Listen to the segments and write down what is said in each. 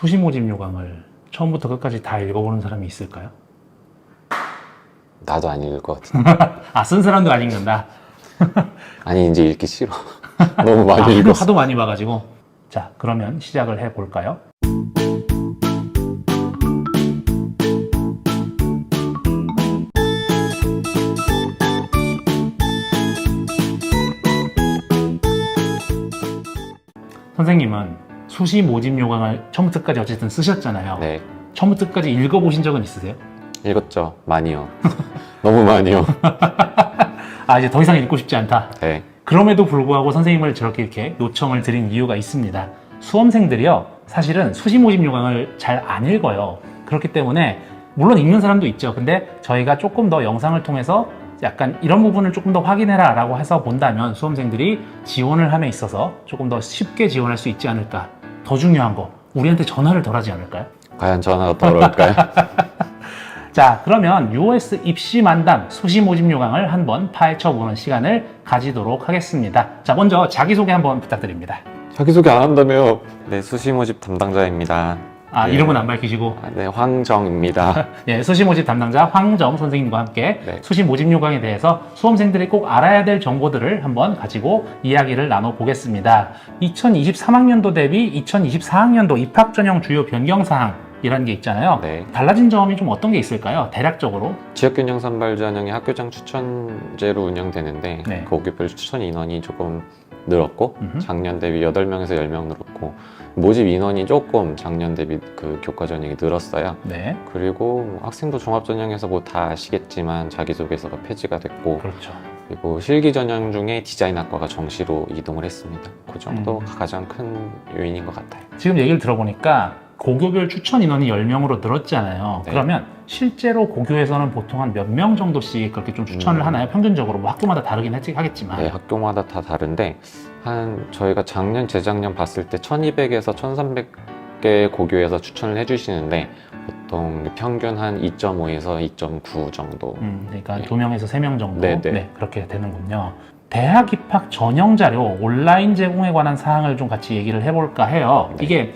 수시 모집 요강을 처음부터 끝까지 다 읽어보는 사람이 있을까요? 나도 안 읽을 것 같은데. 아, 쓴 사람도 안 읽는다. 아니, 이제 읽기 싫어. 너무 많이 읽었어. 하도 많이 봐가지고. 자, 그러면 시작을 해볼까요? 선생님은 수시 모집 요강을 처음부터 끝까지 어쨌든 쓰셨잖아요. 네, 처음부터 끝까지 읽어보신 적은 있으세요? 읽었죠. 많이요. 너무 많이요. 아, 이제 더 이상 읽고 싶지 않다. 네, 그럼에도 불구하고 선생님을 저렇게 이렇게 요청을 드린 이유가 있습니다. 수험생들이요, 사실은 수시 모집 요강을 잘 안 읽어요. 그렇기 때문에 물론 읽는 사람도 있죠. 근데 저희가 조금 더 영상을 통해서 약간 이런 부분을 조금 더 확인해라 라고 해서 본다면 수험생들이 지원을 함에 있어서 조금 더 쉽게 지원할 수 있지 않을까. 더 중요한 거, 우리한테 전화를 덜 하지 않을까요? 과연 전화가 더 어려울까요? 자, 그러면 US 입시 만담 수시 모집 요강을 한번 파헤쳐보는 시간을 가지도록 하겠습니다. 자, 먼저 자기소개 한번 부탁드립니다. 자기소개 안 한다며. 네, 수시 모집 담당자입니다. 아, 네. 이름은 안 밝히시고. 네, 황정입니다. 네, 수시 모집 담당자 황정 선생님과 함께 네. 수시 모집 요강에 대해서 수험생들이 꼭 알아야 될 정보들을 한번 가지고 이야기를 나눠보겠습니다. 2023학년도 대비 2024학년도 입학 전형 주요 변경사항이라는 게 있잖아요. 네. 달라진 점이 좀 어떤 게 있을까요? 대략적으로. 지역균형 선발 전형이 학교장 추천제로 운영되는데 네. 그 학교별 추천 인원이 조금 늘었고 작년 대비 8명에서 10명 늘었고 모집 인원이 조금 작년 대비 그 교과 전형이 늘었어요. 네, 그리고 뭐 학생부 종합 전형에서 뭐 다 아시겠지만 자기소개서가 폐지가 됐고 그렇죠. 그리고 실기 전형 중에 디자인학과가 정시로 이동을 했습니다. 그 정도가 가장 큰 요인인 것 같아요. 지금 얘기를 들어보니까 고교별 추천 인원이 10명으로 늘었잖아요. 네. 그러면 실제로 고교에서는 보통 한 몇 명 정도씩 그렇게 좀 추천을 하나요? 평균적으로 뭐 학교마다 다르긴 하겠지만. 네, 학교마다 다 다른데 저희가 작년, 재작년 봤을 때 1200에서 1300개 고교에서 추천을 해주시는데 보통 평균 한 2.5에서 2.9 정도. 그러니까 네. 2명에서 3명 정도. 네, 네. 네, 그렇게 되는군요. 대학 입학 전형 자료 온라인 제공에 관한 사항을 좀 같이 얘기를 해볼까 해요. 네. 이게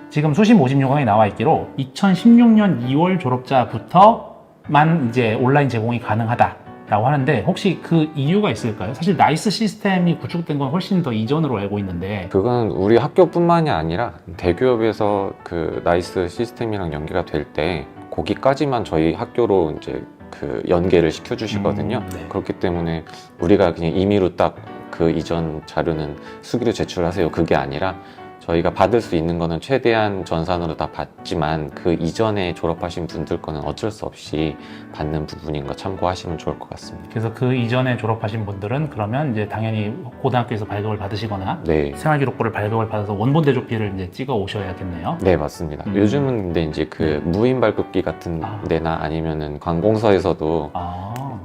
지금 수시 모집 요강에 나와 있기로 2016년 2월 졸업자부터만 이제 온라인 제공이 가능하다라고 하는데 혹시 그 이유가 있을까요? 사실 나이스 시스템이 구축된 건 훨씬 더 이전으로 알고 있는데. 그건 우리 학교뿐만이 아니라 대기업에서 그 나이스 시스템이랑 연계가 될 때 거기까지만 저희 학교로 이제 그 연계를 시켜주시거든요. 네. 그렇기 때문에 우리가 그냥 임의로 딱 그 이전 자료는 수기로 제출하세요. 그게 아니라 저희가 받을 수 있는 거는 최대한 전산으로 다 받지만 그 이전에 졸업하신 분들 거는 어쩔 수 없이 받는 부분인 거 참고하시면 좋을 것 같습니다. 그래서 그 이전에 졸업하신 분들은 그러면 이제 당연히 고등학교에서 발급을 받으시거나 네. 생활기록부를 발급을 받아서 원본 대조피를 이제 찍어 오셔야겠네요. 네, 맞습니다. 요즘은 근데 이제 그 무인 발급기 같은 데나 아니면은 관공서에서도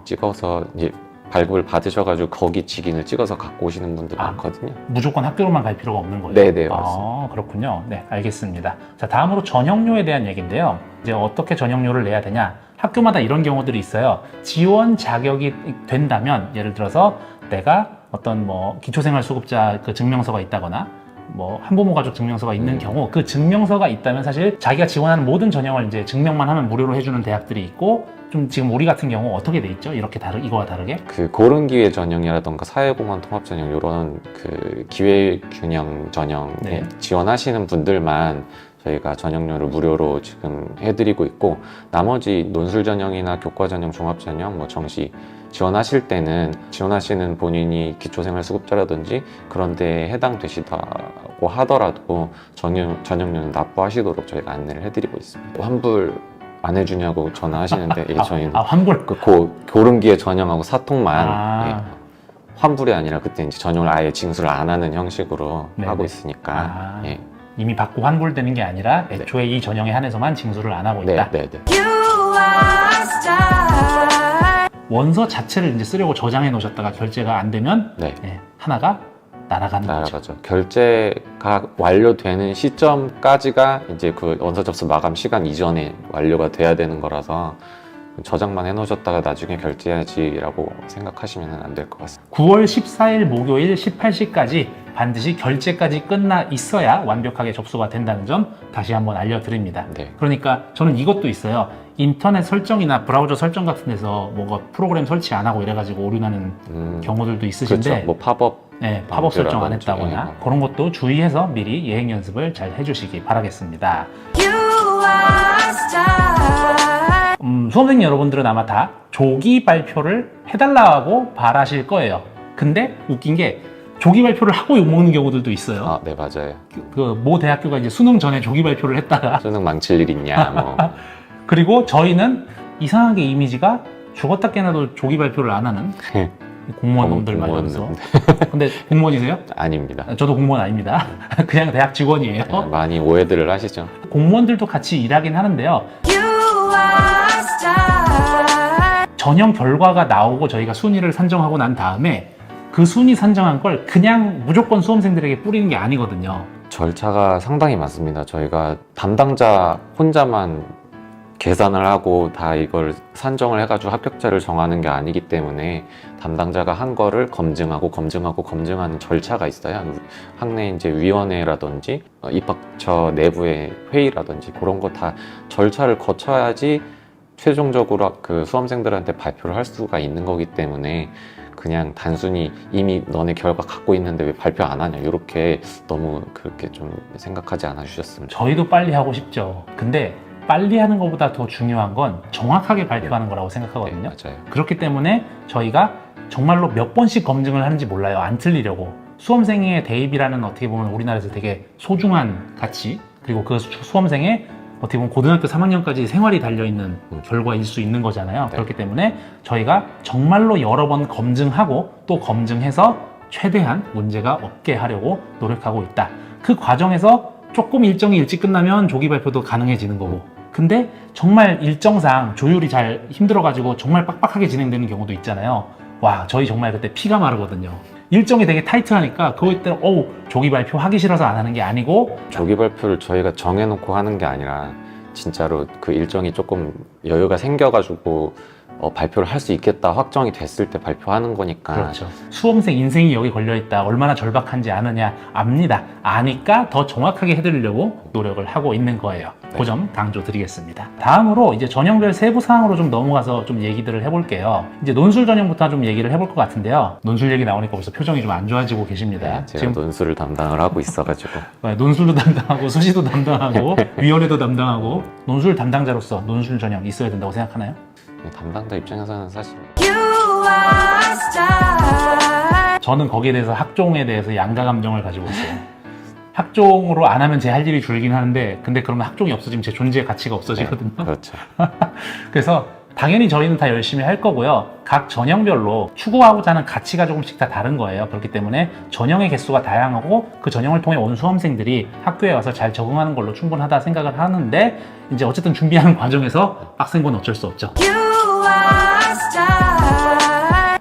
찍어서 이제 발급을 받으셔가지고 거기 직인을 찍어서 갖고 오시는 분들 많거든요. 무조건 학교로만 갈 필요가 없는 거예요? 네네, 맞습니다. 그렇군요. 네, 알겠습니다. 자, 다음으로 전형료에 대한 얘기인데요. 이제 어떻게 전형료를 내야 되냐? 학교마다 이런 경우들이 있어요. 지원 자격이 된다면, 예를 들어서 내가 어떤 뭐 기초생활수급자 그 증명서가 있다거나 뭐 한부모 가족 증명서가 있는 경우 그 증명서가 있다면 사실 자기가 지원하는 모든 전형을 이제 증명만 하면 무료로 해주는 대학들이 있고 좀 지금 우리 같은 경우 어떻게 돼 있죠? 이렇게 이거와 다르게? 그 고른기회 전형이라던가 사회공헌 통합 전형 이런 그 기회균형 전형에 네. 지원하시는 분들만 저희가 전형료를 무료로 지금 해드리고 있고 나머지 논술 전형이나 교과 전형, 종합 전형, 뭐 정시 지원하실 때는 지원하시는 본인이 기초생활수급자라든지 그런 데에 해당되시다고 하더라도 전형료는 납부하시도록 저희가 안내를 해드리고 있습니다. 환불 안 해주냐고 전화하시는데 예, 저희는 환불? 그 고른기회 전형하고 사통만 예, 환불이 아니라 그때 이제 전형을 아예 징수를 안 하는 형식으로 네네. 하고 있으니까 예. 이미 받고 환불되는 게 아니라 애초에 이 전형에 한해서만 징수를 안 하고 있다. 네. 원서 자체를 이제 쓰려고 저장해 놓으셨다가 결제가 안 되면 네. 하나가 날아가는 거죠. 날아가죠. 결제가 완료되는 시점까지가 이제 그 원서 접수 마감 시간 이전에 완료가 돼야 되는 거라서 저장만 해놓으셨다가 나중에 결제해야지라고 생각하시면 안 될 것 같습니다. 9월 14일 목요일 18시까지 반드시 결제까지 끝나 있어야 완벽하게 접수가 된다는 점 다시 한번 알려드립니다. 네. 그러니까 저는 이것도 있어요. 인터넷 설정이나 브라우저 설정 같은 데서 뭔가 프로그램 설치 안 하고 이래가지고 오류나는 경우들도 있으신데 그렇죠. 뭐 팝업 네, 팝업 설정 안 라든지. 했다거나 그런 것도 주의해서 미리 예행 연습을 잘 해주시기 바라겠습니다. 수험생 여러분들은 아마 다 조기 발표를 해달라고 바라실 거예요. 근데 웃긴 게 조기 발표를 하고 욕먹는 경우들도 있어요. 아, 네, 맞아요. 그 모 대학교가 이제 수능 전에 조기 발표를 했다가 수능 망칠 일 있냐, 뭐. 그리고 저희는 이상하게 이미지가 죽었다 깨나도 조기 발표를 안 하는 공무원 놈들 말이면서. 근데 공무원이세요? 아닙니다. 저도 공무원 아닙니다. 그냥 대학 직원이에요. 네, 많이 오해들을 하시죠. 공무원들도 같이 일하긴 하는데요. 전형 결과가 나오고 저희가 순위를 산정하고 난 다음에 그 순위 산정한 걸 그냥 무조건 수험생들에게 뿌리는 게 아니거든요. 절차가 상당히 많습니다. 저희가 담당자 혼자만 계산을 하고 다 이걸 산정을 해가지고 합격자를 정하는 게 아니기 때문에 담당자가 한 거를 검증하는 절차가 있어요. 학내 이제 위원회라든지 입학처 내부의 회의라든지 그런 거 다 절차를 거쳐야지 최종적으로 그 수험생들한테 발표를 할 수가 있는 거기 때문에 그냥 단순히 이미 너네 결과 갖고 있는데 왜 발표 안 하냐 이렇게 너무 그렇게 좀 생각하지 않아 주셨으면 좋겠어요. 저희도 빨리 하고 싶죠. 근데 빨리 하는 것보다 더 중요한 건 정확하게 발표하는 거라고 생각하거든요. 네, 맞아요. 그렇기 때문에 저희가 정말로 몇 번씩 검증을 하는지 몰라요. 안 틀리려고. 수험생의 대입이라는 어떻게 보면 우리나라에서 되게 소중한 가치, 그리고 그 수험생의 어떻게 보면 고등학교 3학년까지 생활이 달려있는 결과일 수 있는 거잖아요. 네. 그렇기 때문에 저희가 정말로 여러 번 검증하고 또 검증해서 최대한 문제가 없게 하려고 노력하고 있다. 그 과정에서 조금 일정이 일찍 끝나면 조기 발표도 가능해지는 거고, 근데 정말 일정상 조율이 잘 힘들어가지고 정말 빡빡하게 진행되는 경우도 있잖아요. 와, 저희 정말 그때 피가 마르거든요. 일정이 되게 타이트하니까 그거 때는 조기 발표 하기 싫어서 안 하는 게 아니고, 조기 발표를 저희가 정해놓고 하는 게 아니라 진짜로 그 일정이 조금 여유가 생겨가지고 발표를 할 수 있겠다 확정이 됐을 때 발표하는 거니까. 그렇죠. 수험생 인생이 여기 걸려있다, 얼마나 절박한지 아느냐, 압니다. 아니까 더 정확하게 해드리려고 노력을 하고 있는 거예요. 네. 그 점 강조드리겠습니다. 다음으로 이제 전형별 세부 사항으로 좀 넘어가서 좀 얘기들을 해볼게요. 이제 논술 전형부터 좀 얘기를 해볼 것 같은데요. 논술 얘기 나오니까 벌써 표정이 좀 안 좋아지고 계십니다. 네, 제가 논술을 담당을 하고 있어가지고. 논술도 담당하고 수시도 담당하고 위원회도 담당하고, 논술 담당자로서 논술 전형 있어야 된다고 생각하나요? 담당자 입장에서는 사실 저는 거기에 대해서 학종에 대해서 양가 감정을 가지고 있어요. 학종으로 안 하면 제 할 일이 줄긴 하는데, 근데 그러면 학종이 없어지면 제 존재의 가치가 없어지거든요. 네, 그렇죠. 그래서 당연히 저희는 다 열심히 할 거고요. 각 전형별로 추구하고자 하는 가치가 조금씩 다 다른 거예요. 그렇기 때문에 전형의 개수가 다양하고 그 전형을 통해 온 수험생들이 학교에 와서 잘 적응하는 걸로 충분하다 생각을 하는데, 이제 어쨌든 준비하는 과정에서 빡센 건 어쩔 수 없죠.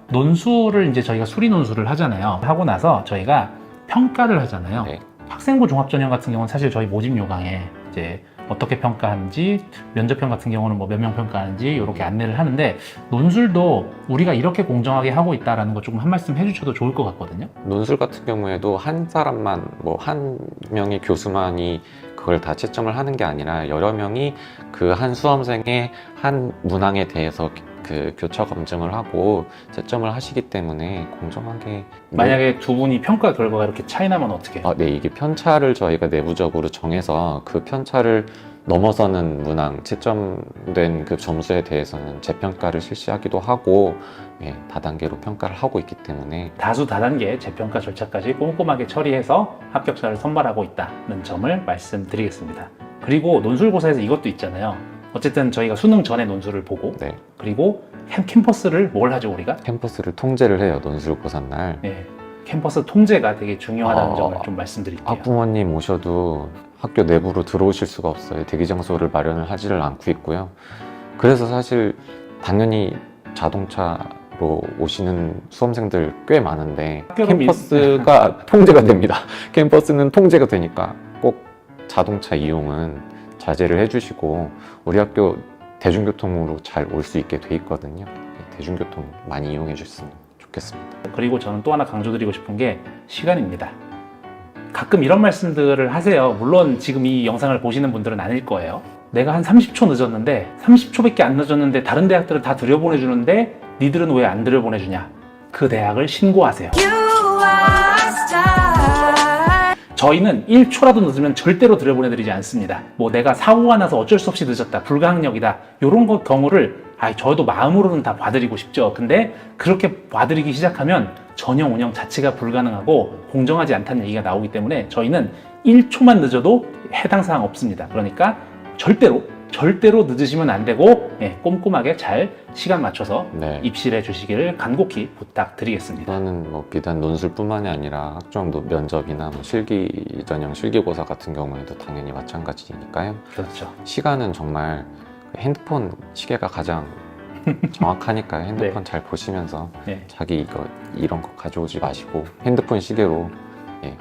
논술을 이제 저희가 수리 논술을 하잖아요. 하고 나서 저희가 평가를 하잖아요. 네. 학생부 종합전형 같은 경우는 사실 저희 모집 요강에 이제 어떻게 평가하는지, 면접형 같은 경우는 뭐 몇 명 평가하는지 이렇게 안내를 하는데, 논술도 우리가 이렇게 공정하게 하고 있다라는 거 조금 한 말씀 해주셔도 좋을 것 같거든요. 논술 같은 경우에도 한 사람만, 뭐 한 명의 교수만이 그걸 다 채점을 하는 게 아니라 여러 명이 그 한 수험생의 한 문항에 대해서 그 교차 검증을 하고 채점을 하시기 때문에 공정하게. 만약에 두 분이 평가 결과가 이렇게 차이 나면 어떻게 해요? 네, 이게 편차를 저희가 내부적으로 정해서 그 편차를 넘어서는 문항, 채점된 그 점수에 대해서는 재평가를 실시하기도 하고, 다단계로 평가를 하고 있기 때문에. 다수 다단계 재평가 절차까지 꼼꼼하게 처리해서 합격자를 선발하고 있다는 점을 말씀드리겠습니다. 그리고 논술고사에서 이것도 있잖아요. 어쨌든 저희가 수능 전에 논술을 보고, 네, 그리고 캠퍼스를 뭘 하죠, 우리가? 캠퍼스를 통제를 해요, 논술고사 날. 네, 캠퍼스 통제가 되게 중요하다는 점을 좀 말씀드릴게요. 학부모님 오셔도 학교 내부로 들어오실 수가 없어요. 대기 장소를 마련을 하지를 않고 있고요. 그래서 사실 당연히 자동차로 오시는 수험생들 꽤 많은데 캠퍼스가 통제가 됩니다. 캠퍼스는 통제가 되니까 꼭 자동차 이용은 자제를 해주시고, 우리 학교 대중교통으로 잘 올 수 있게 돼 있거든요. 대중교통 많이 이용해 주셨으면 좋겠습니다. 그리고 저는 또 하나 강조드리고 싶은 게 시간입니다. 가끔 이런 말씀들을 하세요. 물론 지금 이 영상을 보시는 분들은 아닐 거예요. 내가 한 30초 늦었는데 30초밖에 안 늦었는데 다른 대학들은 다 들여보내주는데 니들은 왜 안 들여보내주냐? 그 대학을 신고하세요. 저희는 1초라도 늦으면 절대로 들여보내드리지 않습니다. 뭐 내가 사고가 나서 어쩔 수 없이 늦었다, 불가항력이다, 이런 경우를 저도 마음으로는 다 봐드리고 싶죠. 근데 그렇게 봐드리기 시작하면 전형 운영 자체가 불가능하고 공정하지 않다는 얘기가 나오기 때문에 저희는 1초만 늦어도 해당 사항 없습니다. 그러니까 절대로 늦으시면 안 되고 꼼꼼하게 잘 시간 맞춰서 네. 입실해 주시기를 간곡히 부탁드리겠습니다. 이거는 뭐 비단 논술뿐만이 아니라 학종 면접이나 뭐 실기 전형 실기고사 같은 경우에도 당연히 마찬가지니까요. 그렇죠. 시간은 정말 핸드폰 시계가 가장 정확하니까요. 핸드폰 잘 보시면서 네. 자기 이런 거 가져오지 마시고 핸드폰 시계로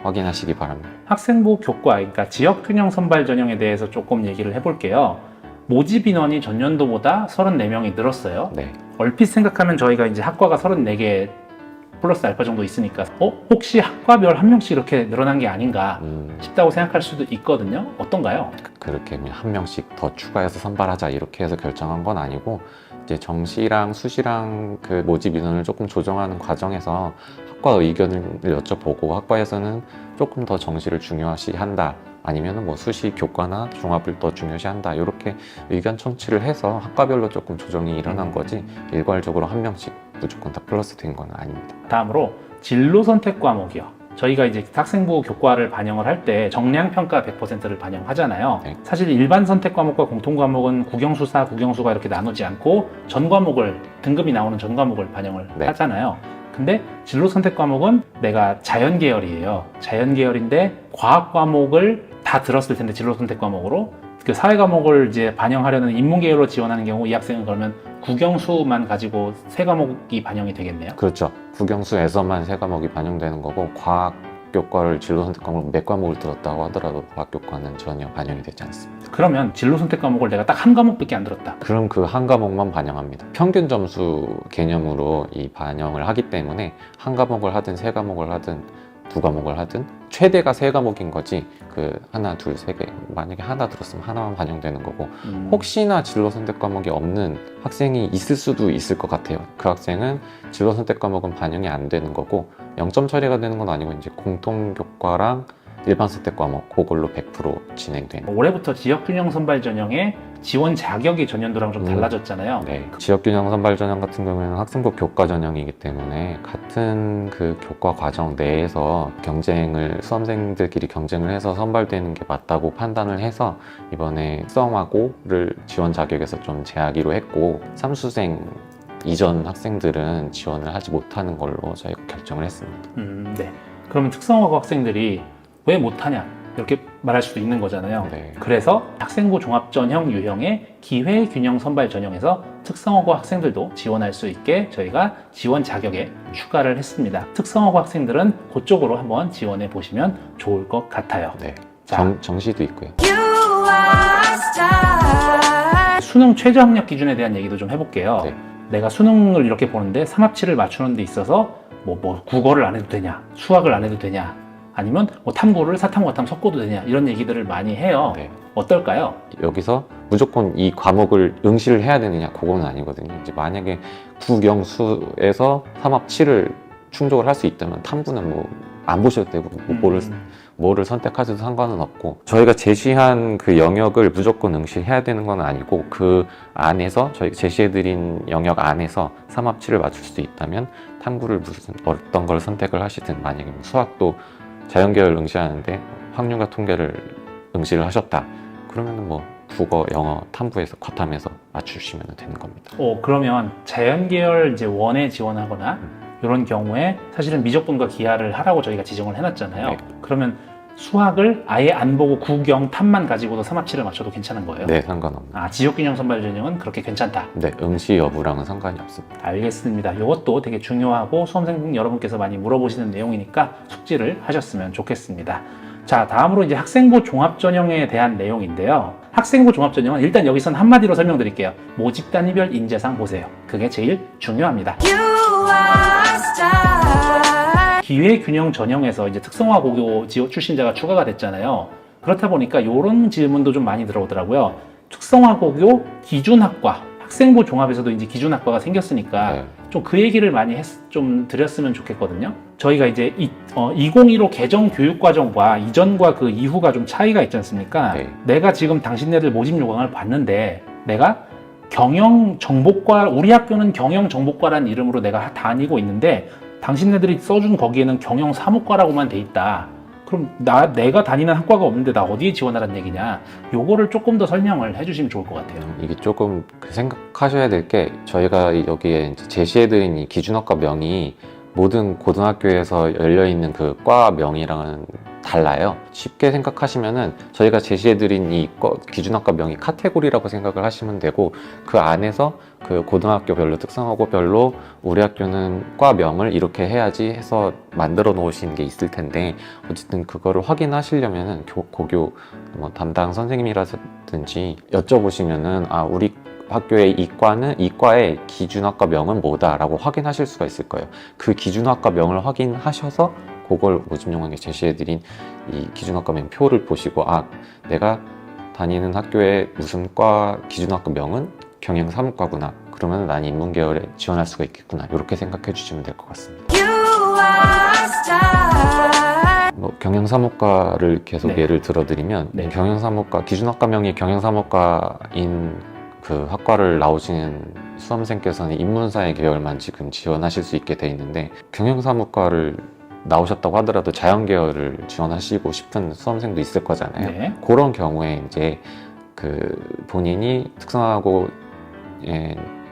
확인하시기 바랍니다. 학생부 교과, 그러니까 지역균형 선발 전형에 대해서 조금 얘기를 해볼게요. 모집 인원이 전년도보다 34명이 늘었어요. 네. 얼핏 생각하면 저희가 이제 학과가 34개 플러스 알파 정도 있으니까 혹시 학과별 한 명씩 이렇게 늘어난 게 아닌가 싶다고 생각할 수도 있거든요. 어떤가요? 그렇게 한 명씩 더 추가해서 선발하자 이렇게 해서 결정한 건 아니고 이제 정시랑 수시랑 그 모집 인원을 조금 조정하는 과정에서 학과 의견을 여쭤보고 학과에서는 조금 더 정시를 중요시한다 아니면 뭐 수시 교과나 종합을 더 중요시한다 이렇게 의견 청취를 해서 학과별로 조금 조정이 일어난 거지 일괄적으로 한 명씩 무조건 다 플러스 된 건 아닙니다. 다음으로 진로 선택 과목이요. 저희가 이제 학생부 교과를 반영을 할 때 정량평가 100%를 반영하잖아요. 네. 사실 일반 선택 과목과 공통 과목은 국영수사, 국영수가 이렇게 나누지 않고 전 과목을, 등급이 나오는 전 과목을 반영을 네. 하잖아요. 근데 진로 선택 과목은 내가 자연 계열이에요. 자연 계열인데 과학 과목을 다 들었을 텐데 진로 선택 과목으로 그 사회 과목을 이제 반영하려는 인문 계열로 지원하는 경우 이 학생은 그러면 국영수만 가지고 세 과목이 반영이 되겠네요. 그렇죠. 국영수에서만 세 과목이 반영되는 거고 과학 교과를 진로 선택 과목 몇 과목을 들었다고 하더라도 과학 교과는 전혀 반영이 되지 않습니다. 그러면 진로 선택 과목을 내가 딱 한 과목밖에 안 들었다. 그럼 그 한 과목만 반영합니다. 평균 점수 개념으로 이 반영을 하기 때문에 한 과목을 하든 세 과목을 하든 두 과목을 하든 최대가 세 과목인 거지 그 하나, 둘, 세 개 만약에 하나 들었으면 하나만 반영되는 거고 혹시나 진로 선택 과목이 없는 학생이 있을 수도 있을 것 같아요. 그 학생은 진로 선택 과목은 반영이 안 되는 거고 0점 처리가 되는 건 아니고 이제 공통 교과랑 일반 선택 과목 그걸로 100% 진행되는. 올해부터 지역균형 선발 전형의 지원 자격이 전년도랑 좀 달라졌잖아요. 네. 지역균형 선발 전형 같은 경우에는 학생부 교과 전형이기 때문에 같은 그 교과 과정 내에서 수험생들끼리 경쟁을 해서 선발되는 게 맞다고 판단을 해서 이번에 특성화고를 지원 자격에서 좀 제하기로 했고 삼수생 이전 학생들은 지원을 하지 못하는 걸로 저희가 결정을 했습니다. 네. 그러면 특성화고 학생들이 왜 못하냐 이렇게 말할 수도 있는 거잖아요. 네. 그래서 학생부 종합전형 유형의 기회균형 선발 전형에서 특성화고 학생들도 지원할 수 있게 저희가 지원 자격에 추가를 했습니다. 특성화고 학생들은 그쪽으로 한번 지원해 보시면 좋을 것 같아요. 네. 자, 정시도 있고요. 수능 최저 학력 기준에 대한 얘기도 좀 해볼게요. 네. 내가 수능을 이렇게 보는데 삼합치를 맞추는 데 있어서 뭐 국어를 안 해도 되냐, 수학을 안 해도 되냐, 아니면 뭐 탐구를 사탐, 과탐 섞어도 되냐 이런 얘기들을 많이 해요. 네. 어떨까요? 여기서 무조건 이 과목을 응시를 해야 되느냐 그거는 아니거든요. 이제 만약에 국영수에서 삼합치를 충족을 할 수 있다면 탐구는 뭐 안 보셔도 되고 뭐를 선택하셔도 상관은 없고 저희가 제시한 그 영역을 무조건 응시해야 되는 건 아니고 그 안에서 저희가 제시해드린 영역 안에서 삼합치를 맞출 수 있다면 탐구를 어떤 걸 선택을 하시든 만약에 뭐 수학도 자연계열 응시하는데 확률과 통계를 응시를 하셨다 그러면 뭐 국어, 영어, 탐구에서 과탐에서 맞추시면 되는 겁니다. 그러면 자연계열 이제 원에 지원하거나 이런 경우에 사실은 미적분과 기하를 하라고 저희가 지정을 해놨잖아요. 네. 그러면 수학을 아예 안 보고 국영, 탐만 가지고도 삼합치를 맞춰도 괜찮은 거예요? 네, 상관없습니다. 지역균형 선발 전형은 그렇게 괜찮다. 네, 응시 여부랑은 상관이 없습니다. 알겠습니다. 이것도 되게 중요하고 수험생 여러분께서 많이 물어보시는 내용이니까 숙지를 하셨으면 좋겠습니다. 자, 다음으로 이제 학생부 종합전형에 대한 내용인데요. 학생부 종합전형은 일단 여기선 한마디로 설명드릴게요. 모집 단위별 인재상 보세요. 그게 제일 중요합니다. 기회균형 전형에서 이제 특성화 고교 지원 출신자가 추가가 됐잖아요. 그렇다 보니까 이런 질문도 좀 많이 들어오더라고요. 특성화 고교 기준학과, 학생부 종합에서도 이제 기준학과가 생겼으니까 네. 좀 그 얘기를 많이 좀 드렸으면 좋겠거든요. 저희가 이제 2015 개정 교육과정과 이전과 그 이후가 좀 차이가 있지 않습니까? 네. 내가 지금 당신네들 모집 요강을 봤는데 내가 경영정보과, 우리 학교는 경영정보과라는 이름으로 내가 다니고 있는데 당신네들이 써준 거기에는 경영사무과라고만 돼 있다. 그럼 내가 다니는 학과가 없는데 나 어디에 지원하라는 얘기냐? 요거를 조금 더 설명을 해주시면 좋을 것 같아요. 이게 조금 생각하셔야 될 게 저희가 여기에 이제 제시해드린 이 기준학과 명이 모든 고등학교에서 열려있는 그 과 명이랑은 달라요. 쉽게 생각하시면은 저희가 제시해드린 이 기준학과 명이 카테고리라고 생각을 하시면 되고 그 안에서 그 고등학교별로 특성화고별로 우리 학교는 과명을 이렇게 해야지 해서 만들어 놓으신 게 있을 텐데 어쨌든 그거를 확인하시려면은 고교 뭐 담당 선생님이라든지 여쭤보시면은 아 우리 학교의 이 과의 기준학과 명은 뭐다라고 확인하실 수가 있을 거예요. 그 기준학과 명을 확인하셔서 그걸 모집요강에 제시해드린 이 기준학과 명표를 보시고 아 내가 다니는 학교의 무슨 과 기준학과 명은 경영사무과구나. 그러면 난 인문계열에 지원할 수가 있겠구나. 이렇게 생각해 주시면 될 것 같습니다. 뭐 경영사무과를 계속 네. 예를 들어드리면 네. 경영사무과 기준학과명이 경영사무과인 그 학과를 나오시는 수험생께서는 인문사회 계열만 지금 지원하실 수 있게 돼 있는데 경영사무과를 나오셨다고 하더라도 자연계열을 지원하시고 싶은 수험생도 있을 거잖아요. 네. 그런 경우에 이제 그 본인이 특성화고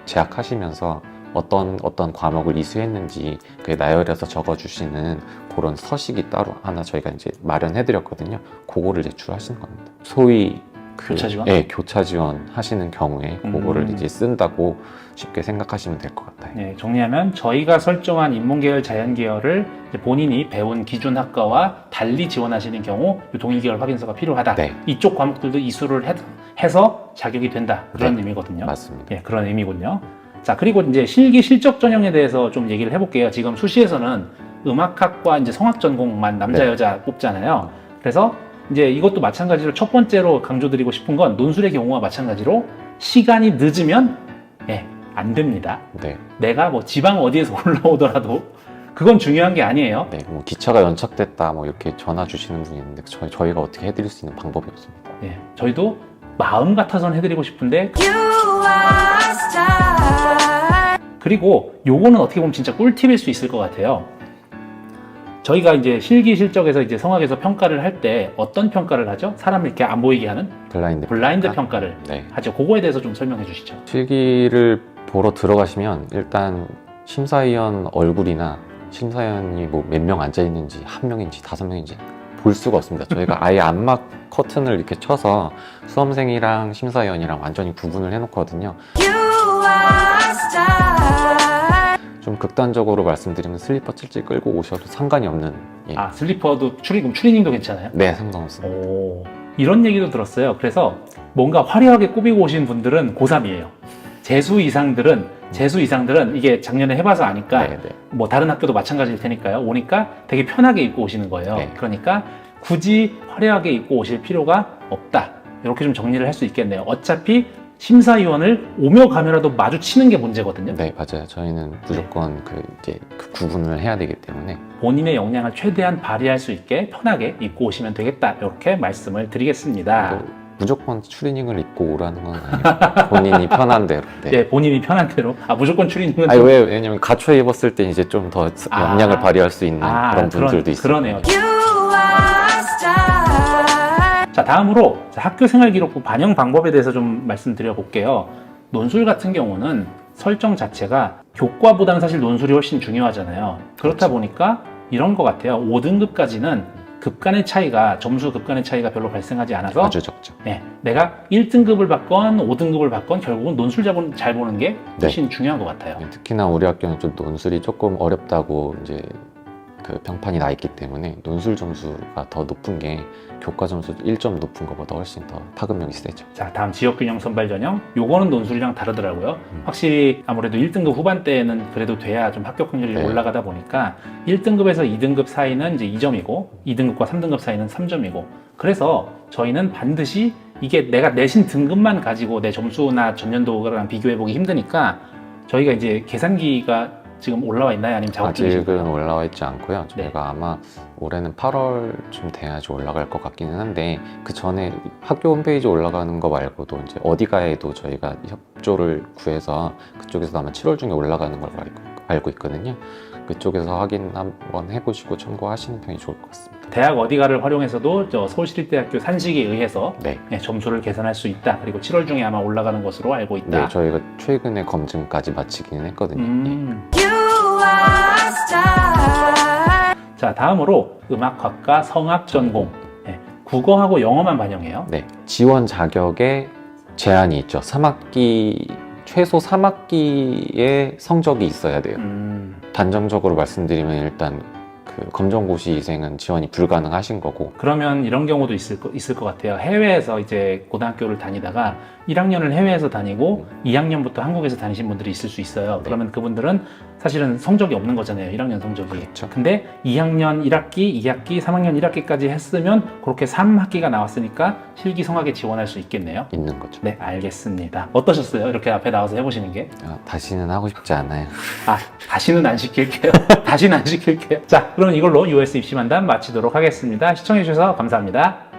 재학하시면서 어떤 과목을 이수했는지 그게 나열해서 적어주시는 그런 서식이 따로 하나 저희가 이제 마련해드렸거든요. 그거를 제출하시는 겁니다. 소위 교차 지원? 네, 교차 지원 하시는 경우에 그거를 이제 쓴다고 쉽게 생각하시면 될 것 같아요. 네, 정리하면 저희가 설정한 인문계열, 자연계열을 이제 본인이 배운 기준학과와 달리 지원하시는 경우 이 동일계열 확인서가 필요하다. 네. 이쪽 과목들도 이수를 해서 자격이 된다. 그런 네, 의미거든요. 맞습니다. 예, 그런 의미군요. 자, 그리고 이제 실기 실적 전형에 대해서 좀 얘기를 해볼게요. 지금 수시에서는 음악학과 이제 성악 전공만 남자 네. 여자 뽑잖아요. 그래서 이제 이것도 마찬가지로 첫 번째로 강조드리고 싶은 건 논술의 경우와 마찬가지로 시간이 늦으면 안 됩니다. 네. 내가 뭐 지방 어디에서 올라오더라도 그건 중요한 게 아니에요. 네, 뭐 기차가 연착됐다 뭐 이렇게 전화 주시는 분이 있는데 저희가 어떻게 해드릴 수 있는 방법이 없습니다. 예, 저희도 마음 같아서는 해드리고 싶은데 그리고 요거는 어떻게 보면 진짜 꿀팁일 수 있을 것 같아요. 저희가 이제 실기 실적에서 이제 성악에서 평가를 할 때 어떤 평가를 하죠? 사람을 이렇게 안 보이게 하는 블라인드 평가를 네. 하죠. 그거에 대해서 좀 설명해 주시죠. 실기를 보러 들어가시면 일단 심사위원 얼굴이나 심사위원이 뭐 몇 명 앉아 있는지 한 명인지 5명인지 볼 수가 없습니다. 저희가 아예 안막 커튼을 이렇게 쳐서 수험생이랑 심사위원이랑 완전히 구분을 해놓거든요. 좀 극단적으로 말씀드리면 슬리퍼 찔찔 끌고 오셔도 상관이 없는. 예. 아, 슬리퍼도 추리닝도 괜찮아요? 네, 상관없습니다. 오, 이런 얘기도 들었어요. 그래서 뭔가 화려하게 꾸미고 오신 분들은 고3이에요. 재수 이상들은 이게 작년에 해봐서 아니까 네, 네. 뭐 다른 학교도 마찬가지일 테니까요. 오니까 되게 편하게 입고 오시는 거예요. 네. 그러니까 굳이 화려하게 입고 오실 필요가 없다. 이렇게 좀 정리를 할 수 있겠네요. 어차피 심사위원을 오며 가며라도 마주치는 게 문제거든요. 네, 맞아요. 저희는 무조건 그 구분을 해야 되기 때문에. 본인의 역량을 최대한 발휘할 수 있게 편하게 입고 오시면 되겠다. 이렇게 말씀을 드리겠습니다. 무조건 추리닝을 입고 오라는 건 아니고 본인이 편한 대로. 네, 본인이 편한 대로. 무조건 추리닝은 아니, 왜냐면 갖춰 입었을 때 이제 좀 더 역량을 발휘할 수 있는 그런 분들도 있어요. 그러네요. 자, 다음으로 학교 생활 기록부 반영 방법에 대해서 좀 말씀드려 볼게요. 논술 같은 경우는 설정 자체가 교과보다는 사실 논술이 훨씬 중요하잖아요. 그렇다 그렇죠. 보니까 이런 것 같아요. 5등급까지는 점수 급간의 차이가 별로 발생하지 않아서 아주 적죠. 네, 내가 1등급을 받건 5등급을 받건 결국은 논술 잘 보는 게 훨씬 중요한 것 같아요. 특히나 우리 학교는 좀 논술이 조금 어렵다고 이제 그 평판이 나 있기 때문에 논술 점수가 더 높은 게 교과 점수 1점 높은 것보다 훨씬 더 파급력이 세죠. 자, 다음 지역균형 선발 전형. 요거는 논술이랑 다르더라고요. 확실히 아무래도 1등급 후반대는 그래도 돼야 좀 합격 확률이 네. 올라가다 보니까 1등급에서 2등급 사이는 이제 2점이고 2등급과 3등급 사이는 3점이고 그래서 저희는 반드시 이게 내가 내신 등급만 가지고 내 점수나 전년도랑 비교해보기 힘드니까 저희가 이제 계산기가 지금 올라와 있나요? 아니면 작업 중이신가요? 아직은 올라와 있지 않고요. 네. 저희가 아마 올해는 8월쯤 돼야지 올라갈 것 같기는 한데 그 전에 학교 홈페이지 올라가는 거 말고도 이제 어디가에도 저희가 협조를 구해서 그쪽에서 아마 7월 중에 올라가는 걸 알고 있거든요. 그쪽에서 확인 한번 해보시고 참고하시는 편이 좋을 것 같습니다. 대학 어디가를 활용해서도 저 서울시립대학교 산식에 의해서 네. 점수를 계산할 수 있다. 그리고 7월 중에 아마 올라가는 것으로 알고 있다. 네, 저희가 최근에 검증까지 마치기는 했거든요. 자, 다음으로 음악학과 성악 전공. 국어하고 영어만 반영해요. 네, 지원 자격에 제한이 있죠. 3학기 최소 3학기의 성적이 있어야 돼요. 단정적으로 말씀드리면 일단 그 검정고시생은 지원이 불가능하신 거고. 그러면 이런 경우도 있을 것 같아요. 해외에서 이제 고등학교를 다니다가 1학년을 해외에서 다니고 2학년부터 한국에서 다니신 분들이 있을 수 있어요. 네. 그러면 그분들은 사실은 성적이 없는 거잖아요. 1학년 성적이. 그렇죠. 근데 2학년 1학기, 2학기, 3학년 1학기까지 했으면 그렇게 3학기가 나왔으니까 실기 성악에 지원할 수 있겠네요. 있는 거죠. 네, 알겠습니다. 어떠셨어요? 이렇게 앞에 나와서 해보시는 게? 다시는 하고 싶지 않아요. 아, 다시는 안 시킬게요. 다시는 안 시킬게요. 자, 그럼 이걸로 US 입시 만담 마치도록 하겠습니다. 시청해주셔서 감사합니다.